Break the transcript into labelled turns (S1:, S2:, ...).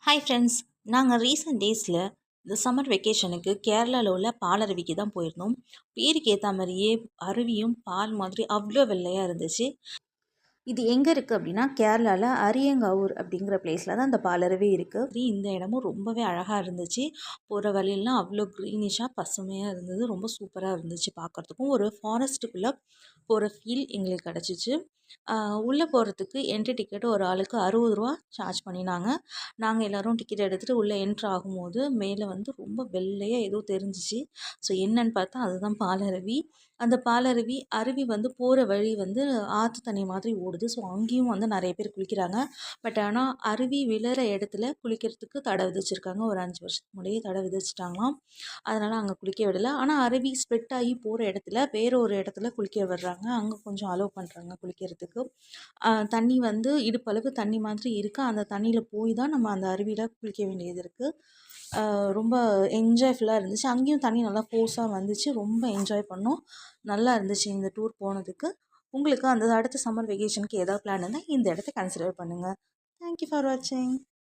S1: Hi friends. நாங்கள் recent டேஸில் இந்த சம்மர் வெக்கேஷனுக்கு கேரளாவில் உள்ள பாலருவிக்கு தான் போயிருந்தோம். பேருக்கு ஏற்ற மாதிரியே அருவியும் பால் மாதிரி அவ்வளோ வெள்ளையாக இருந்துச்சு. இது எங்கே இருக்குது அப்படின்னா கேரளாவில் அரியங்காவூர் அப்படிங்கிற பிளேஸில் தான் அந்த பாலருவி இருக்குது. இந்த இடமும் ரொம்பவே அழகாக இருந்துச்சு. போகிற வழியெல்லாம் அவ்வளோ க்ரீனிஷாக பசுமையாக இருந்தது. ரொம்ப சூப்பராக இருந்துச்சு பார்க்குறதுக்கும். ஒரு ஃபாரஸ்ட்டுக்குள்ளே போகிற ஃபீல் எங்களுக்கு கிடச்சிச்சு. உள்ளே போகிறதுக்கு என்ட்ரி டிக்கெட் ஒரு ஆளுக்கு ரூ. 60 சார்ஜ் பண்ணினாங்க. நாங்கள் எல்லோரும் டிக்கெட் எடுத்துகிட்டு உள்ளே என்ட்ரு ஆகும்போது மேலே வந்து ரொம்ப வெள்ளையாக ஏதோ தெரிஞ்சிச்சு. ஸோ என்னன்னு பார்த்தா அதுதான் பாலருவி. அந்த பாலருவி அருவி வந்து போகிற வழி வந்து ஆற்று தண்ணி மாதிரி ஓடுது. ஸோ அங்கேயும் வந்து நிறைய பேர் குளிக்கிறாங்க. பட் ஆனால் அருவி விழுற இடத்துல குளிக்கிறதுக்கு தடை விதிச்சிருக்காங்க. ஒரு 5 வருஷத்துக்கு முன்னாடியே தடை விதிச்சிட்டாங்களாம். அதனால் அங்கே குளிக்க விடலை. ஆனால் அருவி ஸ்ப்ரெட் ஆகி போகிற இடத்துல வேற ஒரு இடத்துல குளிக்க விடுறாங்க. அங்கே கொஞ்சம் அலோவ் பண்ணுறாங்க குளிக்கிறதுக்கு. தண்ணி வந்து இடுப்பளவு தண்ணி மாதிரி இருக்குது. அந்த தண்ணியில் போய் தான் நம்ம அந்த அருவியில் குளிக்க வேண்டியது இருக்குது. ரொம்ப என்ஜாய்ஃபுல்லாக இருந்துச்சு. அங்கேயும் தண்ணி நல்லா ஃபோர்ஸாக வந்துச்சு. ரொம்ப என்ஜாய் பண்ணோம். நல்லா இருந்துச்சு இந்த டூர் போனதுக்கு. உங்களுக்கு அந்த அடுத்த சம்மர் வெக்கேஷனுக்கு ஏதாவது பிளான் இருந்தால் இந்த இடத்த கன்சிடர் பண்ணுங்கள். தேங்க்யூ ஃபார் வாட்சிங்.